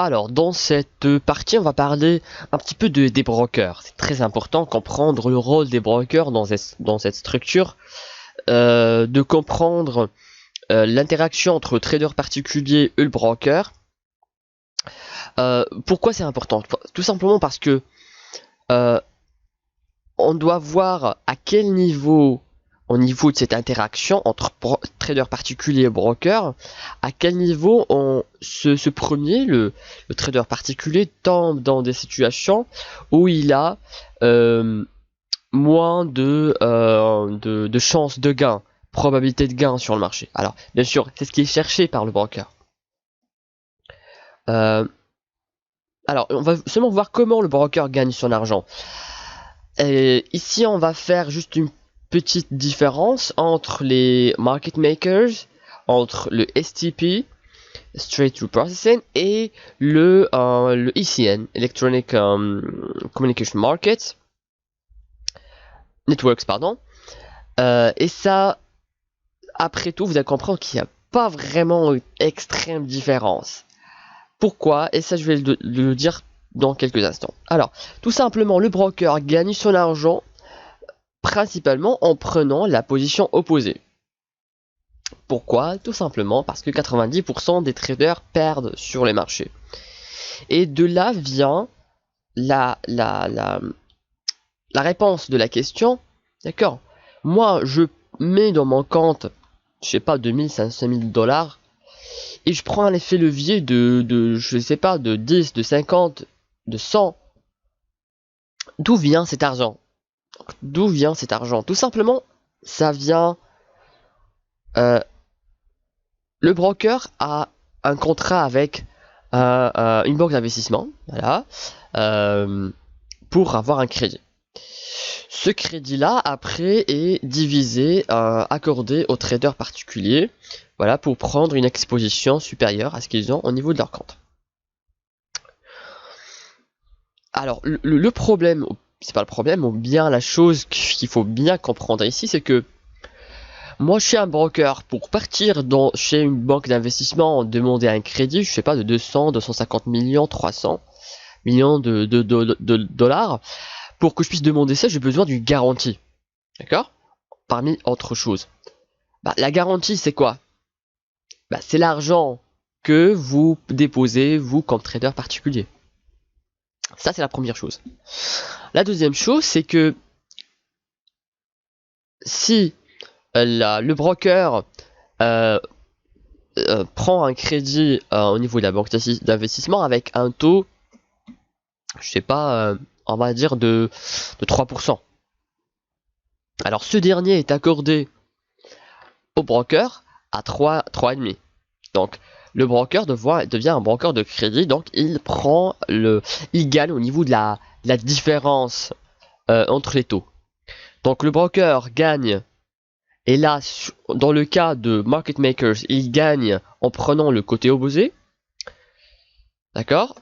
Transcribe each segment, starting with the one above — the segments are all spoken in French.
Alors, dans cette partie, on va parler un petit peu des brokers. C'est très important de comprendre le rôle des brokers dans cette structure, de comprendre l'interaction entre le trader particulier et le broker. Pourquoi c'est important? Tout simplement parce que on doit voir à quel niveau, au niveau de cette interaction entre trader particulier et broker, à quel niveau ce premier, le trader particulier, tombe dans des situations où il a moins de chances de gain, probabilité de gain sur le marché. Alors, bien sûr, c'est ce qui est cherché par le broker. Alors, on va seulement voir comment le broker gagne son argent. Et ici, on va faire juste une petite différence entre les market makers, entre le STP, Straight Through Processing, et le ECN, Electronic Communication Markets, Networks, pardon. Et ça, après tout, vous allez comprendre qu'il n'y a pas vraiment une extrême différence. Pourquoi? Et ça, je vais le dire dans quelques instants. Alors, tout simplement, le broker gagne son argent principalement en prenant la position opposée. Pourquoi? Tout simplement parce que 90% des traders perdent sur les marchés. Et de là vient la réponse de la question. D'accord? Moi, je mets dans mon compte, je sais pas, 2000, 500 000 dollars, et je prends un effet levier je sais pas, de 10, de 50, de 100. D'où vient cet argent? D'où vient cet argent? Tout simplement, ça vient... le broker a un contrat avec une banque d'investissement, voilà, pour avoir un crédit. Ce crédit-là, après, est divisé, accordé aux traders particuliers, voilà, pour prendre une exposition supérieure à ce qu'ils ont au niveau de leur compte. Alors, le problème, c'est pas le problème, ou bien la chose qu'il faut bien comprendre ici, c'est que moi, je suis un broker. Pour partir chez une banque d'investissement, demander un crédit, je sais pas, de 200, 250 millions, 300 millions de dollars. Pour que je puisse demander ça, j'ai besoin d'une garantie. D'accord? Parmi autres choses. La garantie, c'est quoi? C'est l'argent que vous déposez, vous, comme trader particulier. Ça, c'est la première chose. La deuxième chose, c'est que si le broker prend un crédit au niveau de la banque d'investissement avec un taux, je sais pas, on va dire de 3%. Alors ce dernier est accordé au broker à 3,5. Donc le broker devient un broker de crédit, donc il gagne au niveau de la différence entre les taux. Donc le broker gagne. Et là, dans le cas de market makers, ils gagnent en prenant le côté opposé. D'accord?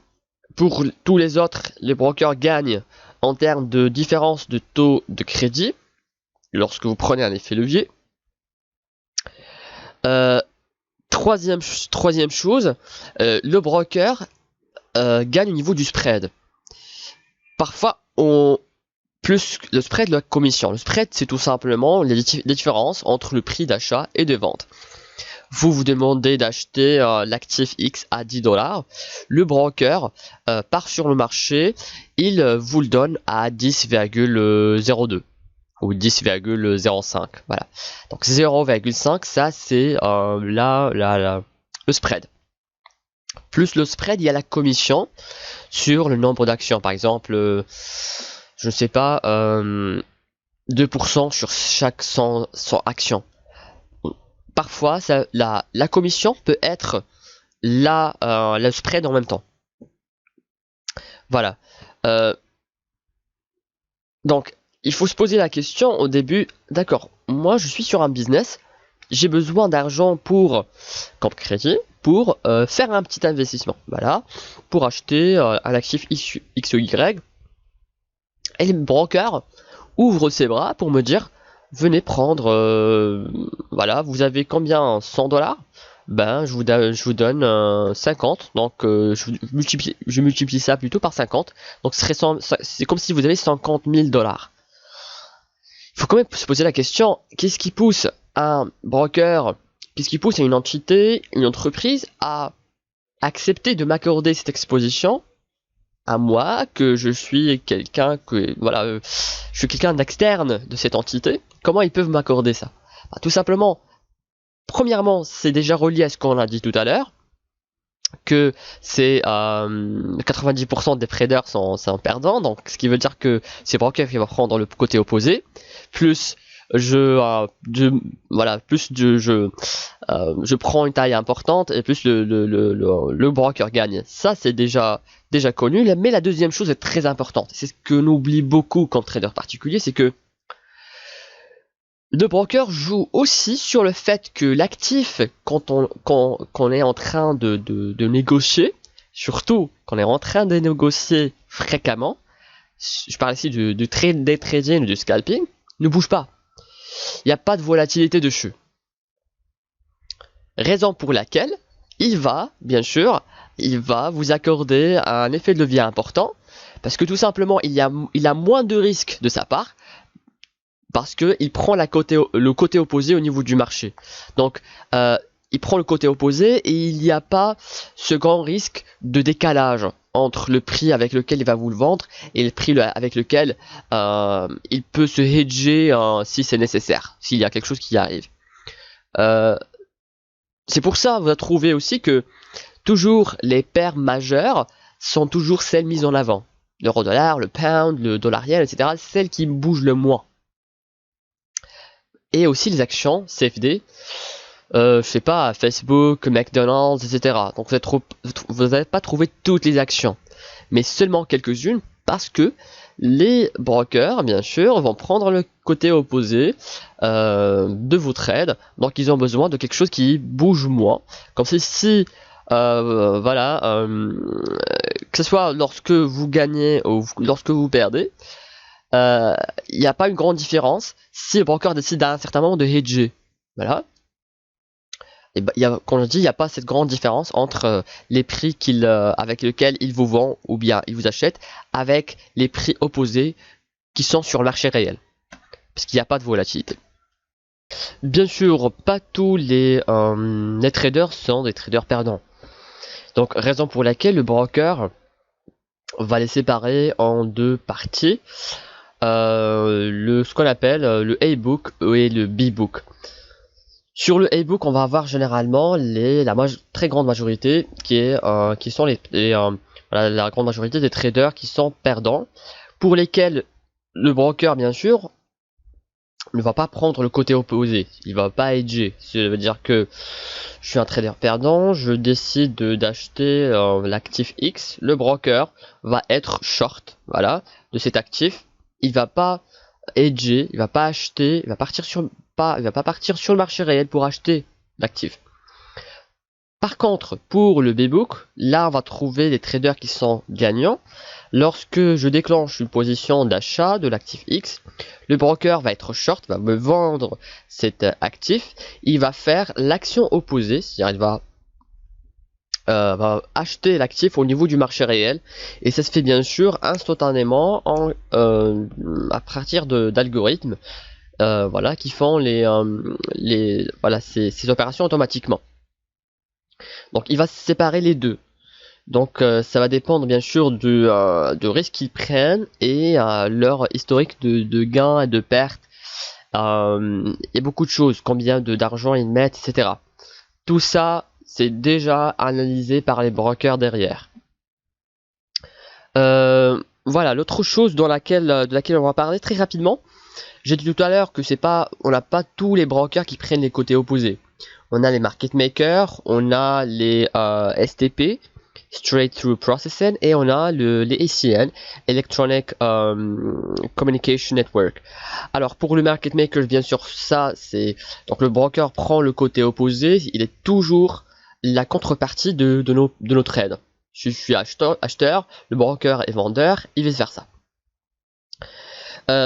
Pour tous les autres, les brokers gagnent en termes de différence de taux de crédit lorsque vous prenez un effet levier. Troisième chose, le broker gagne au niveau du spread. Parfois, plus le spread de la commission. Le spread, c'est tout simplement les différences entre le prix d'achat et de vente. Vous demandez d'acheter l'actif X à 10 dollars. Le broker part sur le marché, il vous le donne à 10,02 ou 10,05. Voilà. Donc 0,5, ça c'est le spread. Plus le spread, il y a la commission sur le nombre d'actions. Par exemple, je ne sais pas, 2% sur chaque 100 actions. Parfois, la commission peut être le spread en même temps. Voilà. Donc, il faut se poser la question au début, d'accord, moi je suis sur un business, j'ai besoin d'argent comme crédit, pour faire un petit investissement. Voilà. Pour acheter un actif X ou Y. Et le broker ouvre ses bras pour me dire, venez prendre, voilà, vous avez combien? 100 dollars? ben je vous donne 50, donc je multiplie ça plutôt par 50, donc c'est comme si vous avez 50 000 $. Il faut quand même se poser la question, qu'est-ce qui pousse un broker, qu'est-ce qui pousse à une entité, une entreprise à accepter de m'accorder cette exposition à moi, que je suis quelqu'un je suis quelqu'un d'externe de cette entité. Comment ils peuvent m'accorder ça? Bah, tout simplement, premièrement, c'est déjà relié à ce qu'on a dit tout à l'heure, que c'est 90% des traders sont perdants, donc ce qui veut dire que c'est broker qui va prendre le côté opposé, plus je prends une taille importante et plus le broker gagne. Ça c'est déjà connu, mais la deuxième chose est très importante. C'est ce que nous oublie beaucoup comme trader particulier, c'est que le broker joue aussi sur le fait que l'actif, quand on est en train de négocier, surtout quand on est en train de négocier fréquemment, je parle ici du day trading ou du scalping, ne bouge pas. Il n'y a pas de volatilité dessus. Raison pour laquelle il va vous accorder un effet de levier important, parce que tout simplement il a moins de risques de sa part, parce qu'il prend le côté opposé au niveau du marché. Donc il prend le côté opposé et il n'y a pas ce grand risque de décalage entre le prix avec lequel il va vous le vendre et le prix avec lequel il peut se hedger si c'est nécessaire, s'il y a quelque chose qui arrive. C'est pour ça, vous allez trouver aussi que toujours les paires majeures sont toujours celles mises en avant. L'euro-dollar, le pound, le dollar yen, etc. Celles qui bougent le moins. Et aussi les actions CFD, je sais pas, Facebook, McDonald's, etc. Donc vous n'allez pas trouver toutes les actions, mais seulement quelques-unes, parce que les brokers, bien sûr, vont prendre le côté opposé de vos trades, donc ils ont besoin de quelque chose qui bouge moins. Comme si que ce soit lorsque vous gagnez ou lorsque vous perdez, il n'y a pas une grande différence si le broker décide à un certain moment de hedger. Voilà. Et comme je dis, il n'y a pas cette grande différence entre les prix avec lesquels il vous vend ou bien il vous achète avec les prix opposés qui sont sur le marché réel. Parce qu'il n'y a pas de volatilité. Bien sûr, pas tous les traders sont des traders perdants. Donc, raison pour laquelle le broker va les séparer en deux parties. Ce qu'on appelle le A-book et le B-book. Sur le A-book, on va avoir généralement la très grande majorité qui sont la grande majorité des traders qui sont perdants, pour lesquels le broker, bien sûr, ne va pas prendre le côté opposé, il va pas hedger. Ça veut dire que je suis un trader perdant, je décide d'acheter l'actif X, le broker va être short, voilà, de cet actif. Il va pas hedger, il va pas acheter, il va pas partir sur le marché réel pour acheter l'actif. Par contre, pour le B-book, là on va trouver des traders qui sont gagnants. Lorsque je déclenche une position d'achat de l'actif X, le broker va être short, va me vendre cet actif, il va faire l'action opposée, c'est-à-dire il va acheter l'actif au niveau du marché réel, et ça se fait bien sûr instantanément à partir d'algorithmes qui font ces opérations automatiquement. Donc il va séparer les deux. Donc ça va dépendre bien sûr de risques qu'ils prennent et leur historique de gains et de pertes et beaucoup de choses, combien d'argent ils mettent, etc. Tout ça c'est déjà analysé par les brokers derrière. Voilà, l'autre chose de laquelle on va parler très rapidement. J'ai dit tout à l'heure que on n'a pas tous les brokers qui prennent les côtés opposés. On a les market makers, on a les STP, Straight Through Processing, et on a les ECN, Electronic Communication Network. Alors pour le market maker, bien sûr, donc le broker prend le côté opposé, il est toujours la contrepartie de nos trades. Je suis acheteur, le broker est vendeur, et vice versa.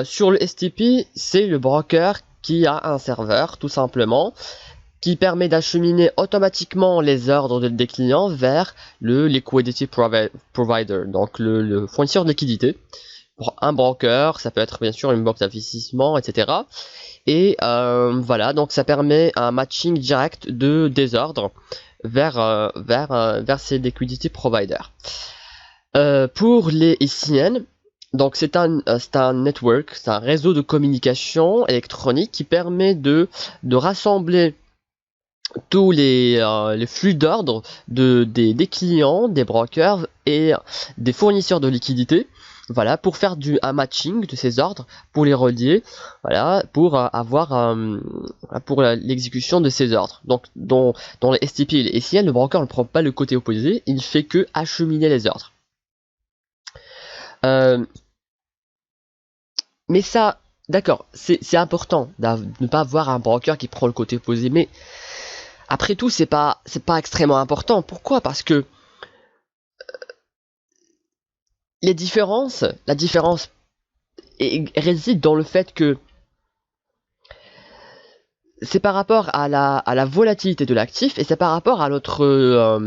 Sur le STP, c'est le broker qui a un serveur, tout simplement, qui permet d'acheminer automatiquement les ordres des clients vers le liquidity provider, donc le fournisseur de liquidité. Pour un broker, ça peut être bien sûr une box d'investissement, etc. Et voilà, donc ça permet un matching direct des ordres vers ces liquidity providers. Pour les ICN, donc c'est un network, c'est un réseau de communication électronique qui permet de rassembler tous les flux d'ordre des clients, des brokers et des fournisseurs de liquidités. Voilà, pour faire un matching de ces ordres, pour les relier, voilà, pour avoir pour l'exécution de ces ordres. Donc dans les STP et les ICN, le broker ne prend pas le côté opposé, il ne fait que acheminer les ordres. Mais ça, d'accord, c'est important de ne pas avoir un broker qui prend le côté opposé, mais après tout, c'est pas extrêmement important. Pourquoi? Parce que la différence réside dans le fait que c'est par rapport à la volatilité de l'actif et c'est par rapport à notre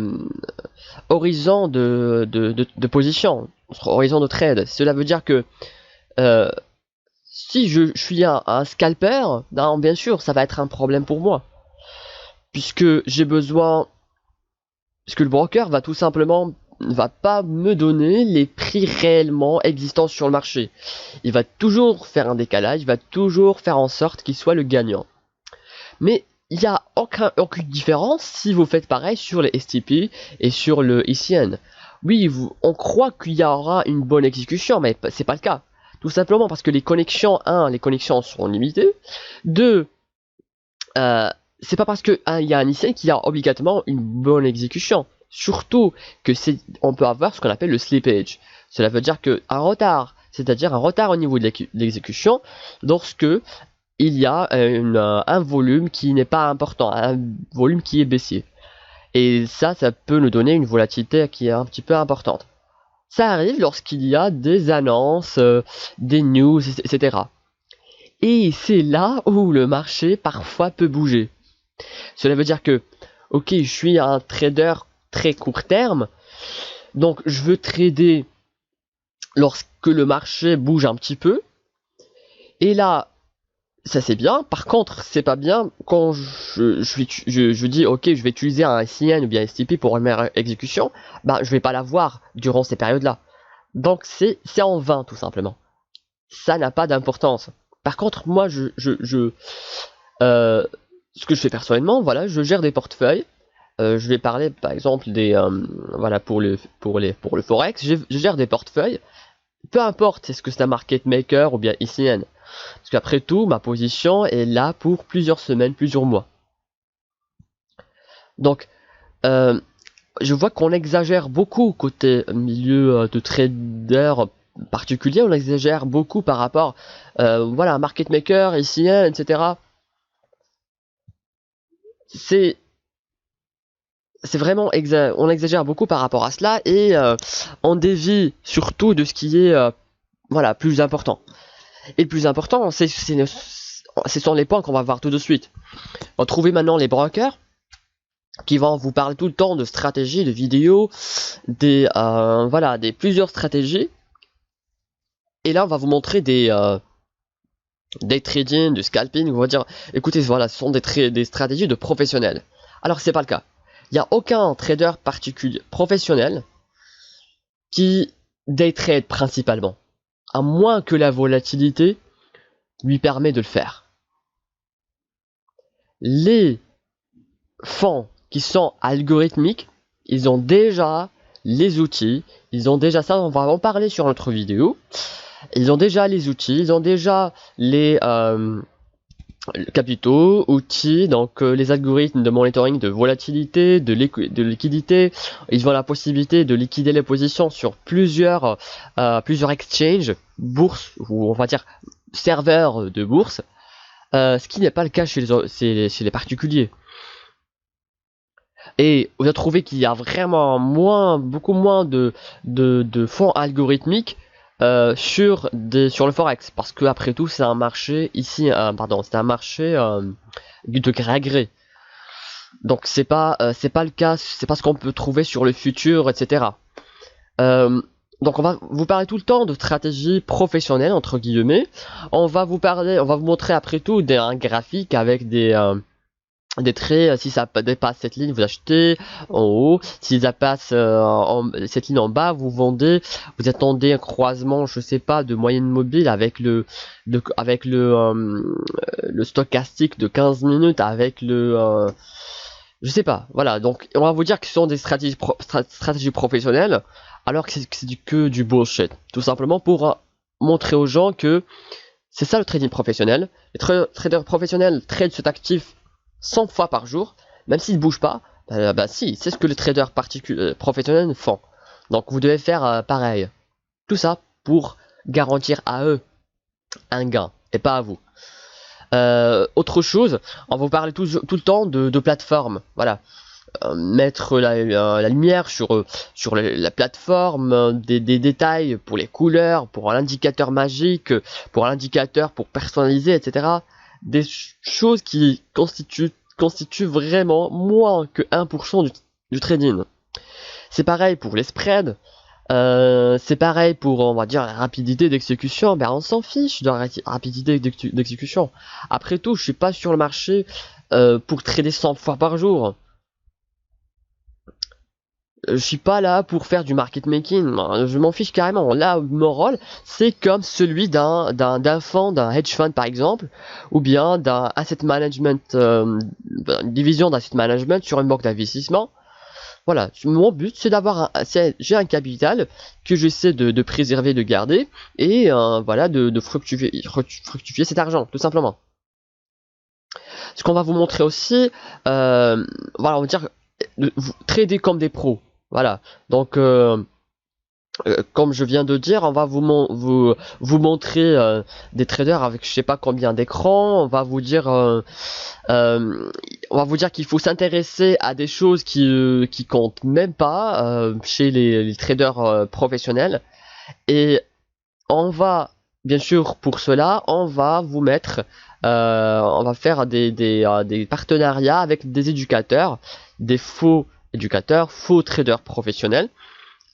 horizon de position, notre horizon de trade. Cela veut dire que si je suis un scalper, non, bien sûr, ça va être un problème pour moi. Puisque le broker va tout simplement ne va pas me donner les prix réellement existants sur le marché. Il va toujours faire un décalage, il va toujours faire en sorte qu'il soit le gagnant. Mais il n'y a aucune différence si vous faites pareil sur les STP et sur le ICN. Oui, on croit qu'il y aura une bonne exécution, mais c'est pas le cas. Tout simplement parce que les connexions sont limitées. 2, c'est pas parce qu'il y a un ICN qu'il y a obligatoirement une bonne exécution. Surtout que on peut avoir ce qu'on appelle le slippage. Cela veut dire qu'un retard, c'est-à-dire un retard au niveau de l'exécution, lorsque il y a un volume qui n'est pas important, un volume qui est baissier. Et ça peut nous donner une volatilité qui est un petit peu importante. Ça arrive lorsqu'il y a des annonces, des news, etc. Et c'est là où le marché parfois peut bouger. Cela veut dire que, ok, je suis un trader très court terme, donc je veux trader lorsque le marché bouge un petit peu, et là, ça c'est bien. Par contre, c'est pas bien quand je dis ok, je vais utiliser un ICN ou bien un STP pour une meilleure exécution, je vais pas l'avoir durant ces périodes-là. Donc c'est en vain tout simplement. Ça n'a pas d'importance. Par contre, moi, ce que je fais personnellement, voilà, je gère des portefeuilles. Je vais parler par exemple voilà, pour le forex, je gère des portefeuilles. Peu importe est-ce que c'est un market maker ou bien ICN. Parce qu'après tout, ma position est là pour plusieurs semaines, plusieurs mois. Donc, je vois qu'on exagère beaucoup côté milieu de trader particulier. On exagère beaucoup par rapport, voilà, market maker, ICN, etc. C'est vraiment on exagère beaucoup par rapport à cela et on dévie surtout de ce qui est voilà, plus important. Et le plus important, ce sont les points qu'on va voir tout de suite. On va trouver maintenant les brokers qui vont vous parler tout le temps de stratégies, de vidéos, des plusieurs stratégies. Et là, on va vous montrer des trading, du scalping. On va dire, écoutez, voilà, ce sont des stratégies de professionnels. Alors, c'est pas le cas. Il n'y a aucun trader particulier professionnel qui day trade principalement, à moins que la volatilité lui permet de le faire. Les fonds qui sont algorithmiques, ils ont déjà les outils, ils ont déjà ça, on va en parler sur notre vidéo. Ils ont déjà les outils, ils ont déjà les capitaux, outils, donc les algorithmes de monitoring de volatilité, de liquidité. Ils ont la possibilité de liquider les positions sur plusieurs exchanges, bourses, ou on va dire serveurs de bourse, ce qui n'est pas le cas chez les particuliers. Et vous avez trouvé qu'il y a vraiment beaucoup moins de fonds algorithmiques sur le forex, parce que après tout c'est un marché ici, c'est un marché de gré à gré. Donc c'est pas le cas, c'est pas ce qu'on peut trouver sur le futur, etc. Donc on va vous parler tout le temps de stratégie professionnelle entre guillemets. On va vous montrer après tout un graphique avec des traits. Si ça dépasse cette ligne, vous achetez en haut. Si ça passe cette ligne en bas, vous vendez. Vous attendez un croisement, je sais pas, de moyenne mobile avec le stochastique de 15 minutes avec je sais pas. Voilà. Donc on va vous dire que ce sont des stratégies professionnelles, alors que c'est que du bullshit. Tout simplement pour montrer aux gens que c'est ça le trading professionnel. Les traders professionnels tradent cet actif 100 fois par jour, même s'ils ne bougent pas. Si, c'est ce que les traders professionnels font. Donc vous devez faire pareil. Tout ça pour garantir à eux un gain et pas à vous. Autre chose, on va vous parler tout le temps de plateforme. Voilà. Mettre la lumière sur la plateforme, des détails pour les couleurs, pour l'indicateur magique, pour l'indicateur pour personnaliser, etc. Des choses qui constituent vraiment moins que 1% du trading. C'est pareil pour les spreads, c'est pareil pour, on va dire, la rapidité d'exécution. Ben on s'en fiche de la rapidité d'exécution. Après tout, je suis pas sur le marché pour trader 100 fois par jour. Je suis pas là pour faire du market making, je m'en fiche carrément. Là, mon rôle, c'est comme celui d'un fonds, d'un hedge fund par exemple, ou bien d'un asset management, une division d'asset management sur une banque d'investissement. Voilà, mon but c'est j'ai un capital que j'essaie de préserver, de garder, et voilà, de fructifier cet argent, tout simplement. Ce qu'on va vous montrer aussi, voilà, on va dire, vous trader comme des pros. Voilà, donc comme je viens de dire, on va vous montrer des traders avec je sais pas combien d'écrans. On va vous dire qu'il faut s'intéresser à des choses qui comptent même pas chez les traders professionnels. Et on va, bien sûr, pour cela, on va vous mettre, on va faire des partenariats avec des éducateurs, des faux éducateurs, faux traders professionnels,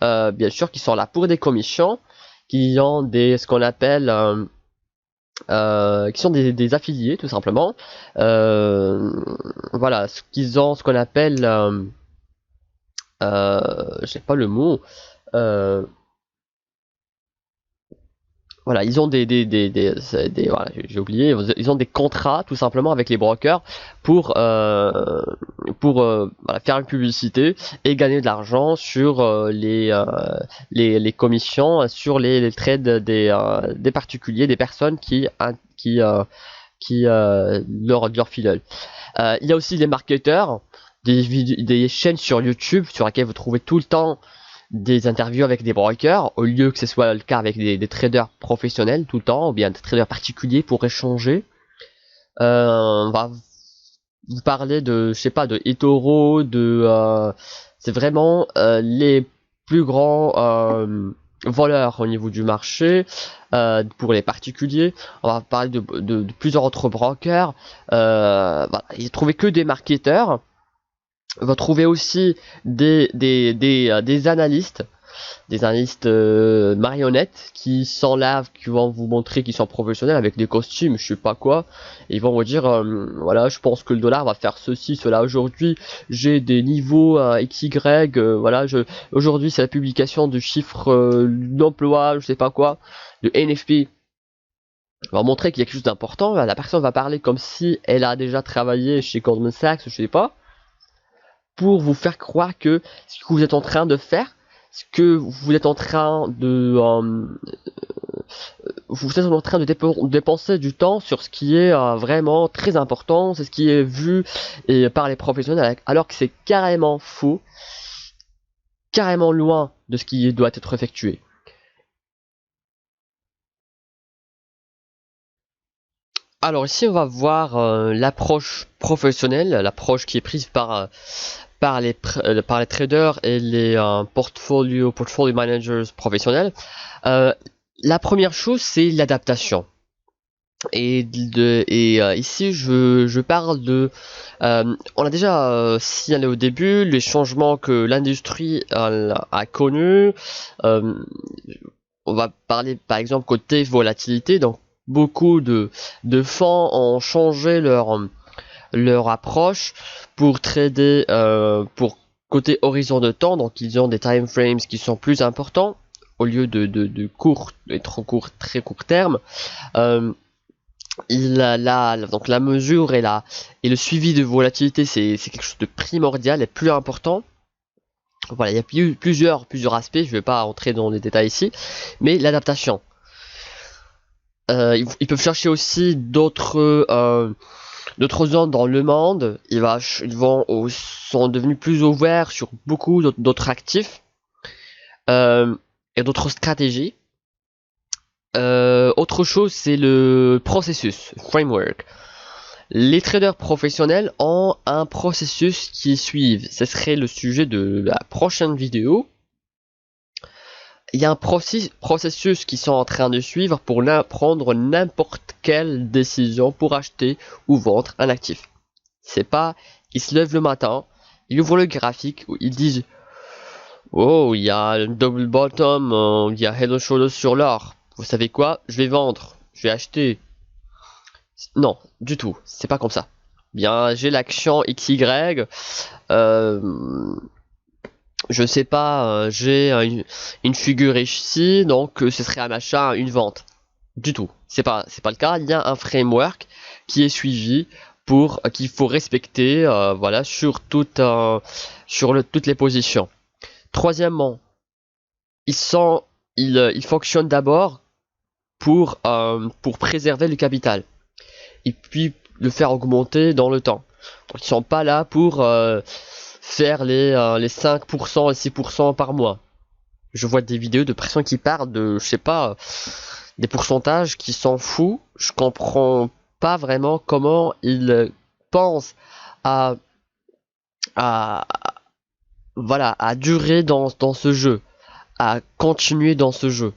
bien sûr, qui sont là pour des commissions, qui ont ce qu'on appelle, qui sont des affiliés, tout simplement. Voilà, qu'ils ont ce qu'on appelle, je sais pas le mot. Voilà, ils ont voilà, j'ai oublié, ils ont des contrats tout simplement avec les brokers pour voilà, faire une publicité et gagner de l'argent sur les commissions, sur les trades des particuliers, des personnes qui leur filleul. Il y a aussi des marketeurs, des chaînes sur YouTube sur lesquelles vous trouvez tout le temps des interviews avec des brokers, au lieu que ce soit le cas avec des traders professionnels tout le temps, ou bien des traders particuliers pour échanger. On va vous parler de, je sais pas, de eToro, c'est vraiment les plus grands voleurs au niveau du marché pour les particuliers. On va parler de plusieurs autres brokers. Voilà, il n'y a trouvé que des marketeurs. On va trouver aussi des analystes, marionnettes qui sont là, qui vont vous montrer qu'ils sont professionnels avec des costumes, je sais pas quoi. Et ils vont vous dire, voilà, je pense que le dollar va faire ceci, cela aujourd'hui. J'ai des niveaux XY, voilà, aujourd'hui c'est la publication du chiffre d'emploi, je sais pas quoi, de NFP. On va montrer qu'il y a quelque chose d'important. La personne va parler comme si elle a déjà travaillé chez Goldman Sachs, je sais pas, pour vous faire croire que ce que vous êtes en train de faire, ce que vous êtes en train de dépenser du temps sur ce qui est vraiment très important, c'est ce qui est vu par les professionnels, alors que c'est carrément faux, carrément loin de ce qui doit être effectué. Alors ici on va voir l'approche professionnelle, l'approche qui est prise par les traders et les portfolio managers professionnels. La première chose, c'est l'adaptation. Ici je parle de on a déjà signalé au début les changements que l'industrie a connus. On va parler par exemple côté volatilité, donc beaucoup de fonds ont changé leur approche pour trader pour côté horizon de temps, donc ils ont des time frames qui sont plus importants au lieu de très court terme. Donc la mesure et le suivi de volatilité, c'est quelque chose de primordial et plus important. Voilà, il y a plusieurs aspects, je ne vais pas entrer dans les détails ici, mais l'adaptation. Ils peuvent chercher aussi d'autres zones dans le monde. Sont devenus plus ouverts sur beaucoup d'autres actifs et d'autres stratégies. Autre chose, c'est le processus, framework. Les traders professionnels ont un processus qui suivent. Ce serait le sujet de la prochaine vidéo. Il y a un processus qu'ils sont en train de suivre pour prendre n'importe quelle décision pour acheter ou vendre un actif. C'est pas, ils se lèvent le matin, ils ouvrent le graphique, où ils disent oh, il y a un double bottom, il y a head and shoulders sur l'or. Vous savez quoi? Je vais vendre, je vais acheter. Non, du tout, c'est pas comme ça. Bien, j'ai l'action XY, je sais pas, j'ai une figure ici, donc ce serait un achat, une vente. Du tout, c'est pas le cas. Il y a un framework qui est suivi pour qu'il faut respecter, voilà, sur toutes les positions. Troisièmement, ils fonctionnent d'abord pour préserver le capital et puis le faire augmenter dans le temps. Donc ils sont pas là pour faire les 5% et 6% par mois. Je vois des vidéos de personnes qui parlent de, je sais pas, des pourcentages qui s'en foutent. Je comprends pas vraiment comment ils pensent à durer dans ce jeu, à continuer dans ce jeu.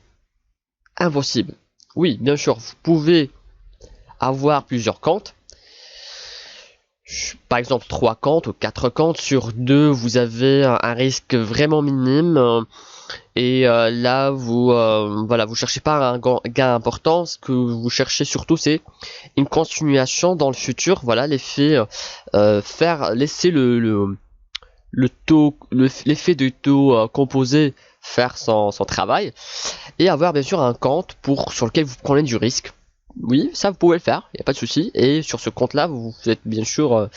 Impossible. Oui, bien sûr, vous pouvez avoir plusieurs comptes. Par exemple 3 comptes ou 4 comptes. Sur 2 vous avez un risque vraiment minime et là vous cherchez pas un gain important. Ce que vous cherchez surtout c'est une continuation dans le futur. Voilà, l'effet laisser l'effet de taux composé faire son travail et avoir bien sûr un compte sur lequel vous prenez du risque. Oui, ça vous pouvez le faire, il n'y a pas de souci. Et sur ce compte-là, vous êtes bien sûr,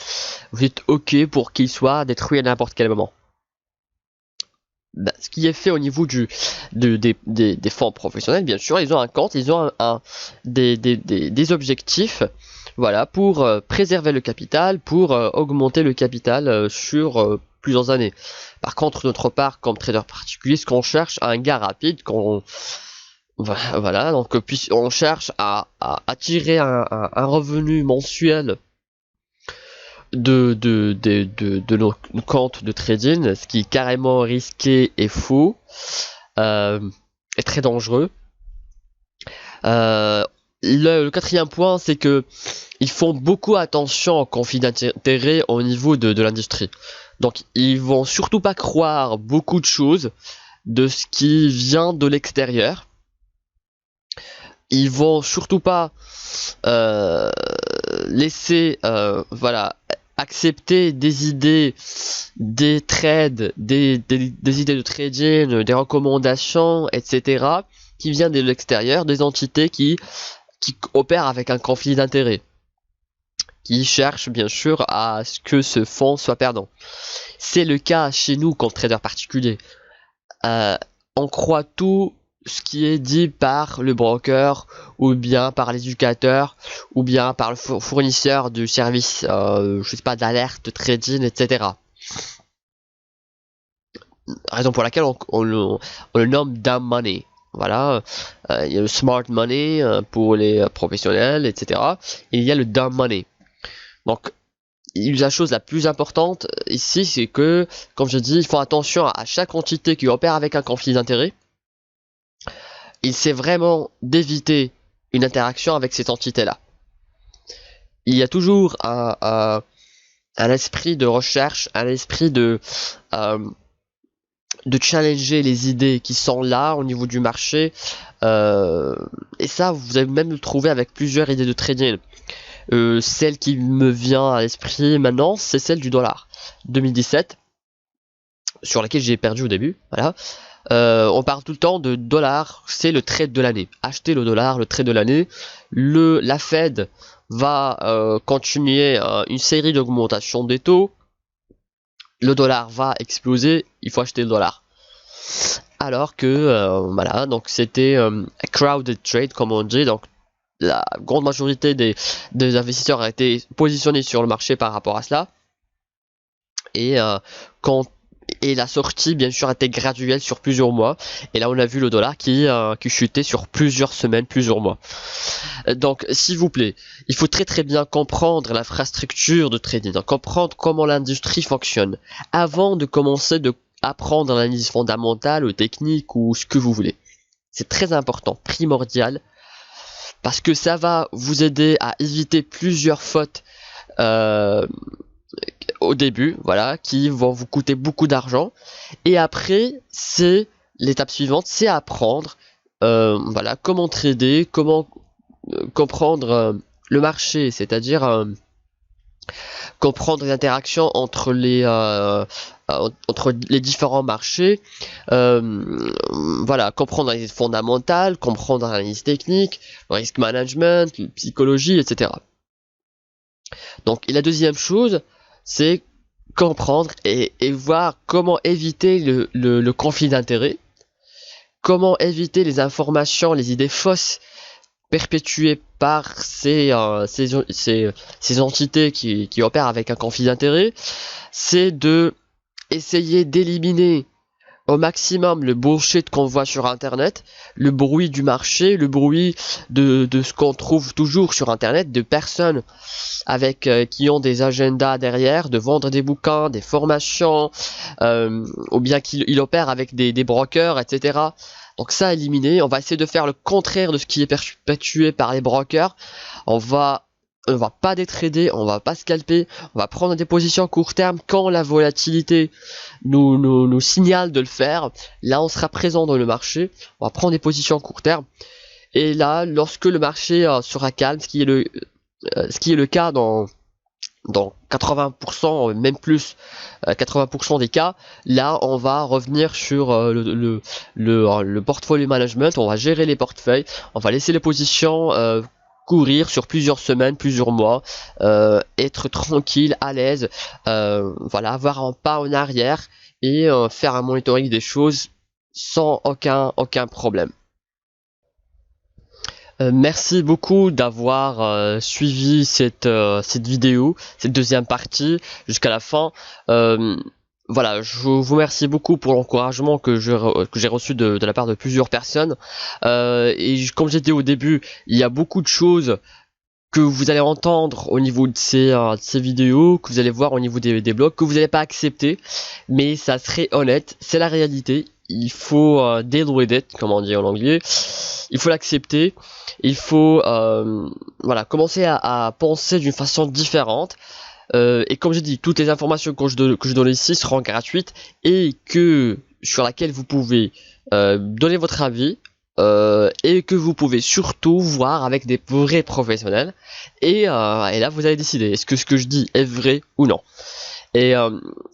vous êtes OK pour qu'il soit détruit à n'importe quel moment. Ce qui est fait au niveau des fonds professionnels, bien sûr, ils ont un compte, ils ont des objectifs, voilà, pour préserver le capital, pour augmenter le capital sur plusieurs années. Par contre, notre part, comme trader particulier, ce qu'on cherche, un gain rapide, voilà, donc on cherche à attirer un revenu mensuel de nos comptes de trading, ce qui est carrément risqué et faux, et très dangereux. Le quatrième point, c'est que ils font beaucoup attention aux conflits d'intérêts au niveau de l'industrie. Donc ils vont surtout pas croire beaucoup de choses de ce qui vient de l'extérieur. Ils vont surtout pas laisser accepter des idées, des trades, des idées de trading, des recommandations, etc. qui viennent de l'extérieur, des entités qui opèrent avec un conflit d'intérêts, qui cherchent bien sûr à ce que ce fonds soit perdant. C'est le cas chez nous comme trader particulier. On croit tout ce qui est dit par le broker ou bien par l'éducateur ou bien par le fournisseur du service je sais pas d'alerte, de trading, etc. Raison pour laquelle on le nomme dumb money. Voilà, il y a le smart money pour les professionnels, etc. Et il y a le dumb money. Donc la chose la plus importante ici, c'est que, comme je dis, ils font attention à chaque entité qui opère avec un conflit d'intérêt. Il essaie vraiment d'éviter une interaction avec cette entité-là. Il y a toujours un esprit de recherche, un esprit de challenger les idées qui sont là au niveau du marché. Et ça, vous allez même le trouver avec plusieurs idées de trading. Celle qui me vient à l'esprit maintenant, c'est celle du dollar 2017, sur laquelle j'ai perdu au début. Voilà. On parle tout le temps de dollar, c'est le trade de l'année. Acheter le dollar, le trade de l'année. La Fed va continuer une série d'augmentations des taux. Le dollar va exploser, il faut acheter le dollar. Alors que voilà, donc c'était un crowded trade comme on dit, donc la grande majorité des investisseurs a été positionnés sur le marché par rapport à cela. Et la sortie bien sûr était graduelle sur plusieurs mois. Et là on a vu le dollar qui chutait sur plusieurs semaines, plusieurs mois. Donc s'il vous plaît, il faut très bien comprendre l'infrastructure de trading, donc comprendre comment l'industrie fonctionne avant de commencer de apprendre l'analyse fondamentale ou technique ou ce que vous voulez. C'est très important, primordial, parce que ça va vous aider à éviter plusieurs fautes au début, voilà, qui vont vous coûter beaucoup d'argent. Et après, c'est l'étape suivante, c'est apprendre, voilà, comment trader, comment comprendre le marché, c'est-à-dire comprendre les interactions entre les différents marchés, voilà, comprendre l'analyse fondamentale, comprendre l'analyse technique, le risk management, la psychologie, etc. Donc, et la deuxième chose, c'est comprendre et voir comment éviter le conflit d'intérêts, comment éviter les informations, les idées fausses perpétuées par ces entités qui opèrent avec un conflit d'intérêts. C'est de essayer d'éliminer au maximum le bullshit qu'on voit sur internet, le bruit du marché, le bruit de ce qu'on trouve toujours sur internet, de personnes avec qui ont des agendas derrière, de vendre des bouquins, des formations, ou bien qu'ils opèrent avec des brokers, etc. Donc ça, éliminer, on va essayer de faire le contraire de ce qui est perpétué par les brokers. On va pas détrader, on va pas scalper, on va prendre des positions court terme quand la volatilité nous signale de le faire. Là, on sera présent dans le marché, on va prendre des positions court terme. Et là, lorsque le marché sera calme, ce qui est le cas dans 80%, même plus, 80% des cas, là on va revenir sur le portfolio management, on va gérer les portefeuilles, on va laisser les positions courir sur plusieurs semaines, plusieurs mois, être tranquille, à l'aise, voilà, avoir un pas en arrière et faire un monitoring des choses sans aucun problème. Merci beaucoup d'avoir suivi cette vidéo, cette deuxième partie jusqu'à la fin. Voilà, je vous remercie beaucoup pour l'encouragement que j'ai reçu de la part de plusieurs personnes. Et comme j'ai dit au début, il y a beaucoup de choses que vous allez entendre au niveau de ces vidéos, que vous allez voir au niveau des blogs, que vous n'allez pas accepter, mais ça serait honnête, c'est la réalité. Il faut deal with it, comme on dit en anglais. Il faut l'accepter. Il faut voilà, commencer à penser d'une façon différente. Et comme j'ai dit, toutes les informations que je donne ici seront gratuites et sur laquelle vous pouvez donner votre avis et que vous pouvez surtout voir avec des vrais professionnels. Et là, vous allez décider est-ce que ce que je dis est vrai ou non. Et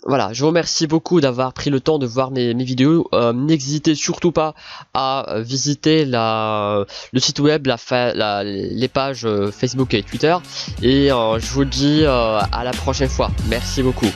voilà, je vous remercie beaucoup d'avoir pris le temps de voir mes vidéos. N'hésitez surtout pas à visiter le site web, les pages Facebook et Twitter. Et je vous dis à la prochaine fois. Merci beaucoup.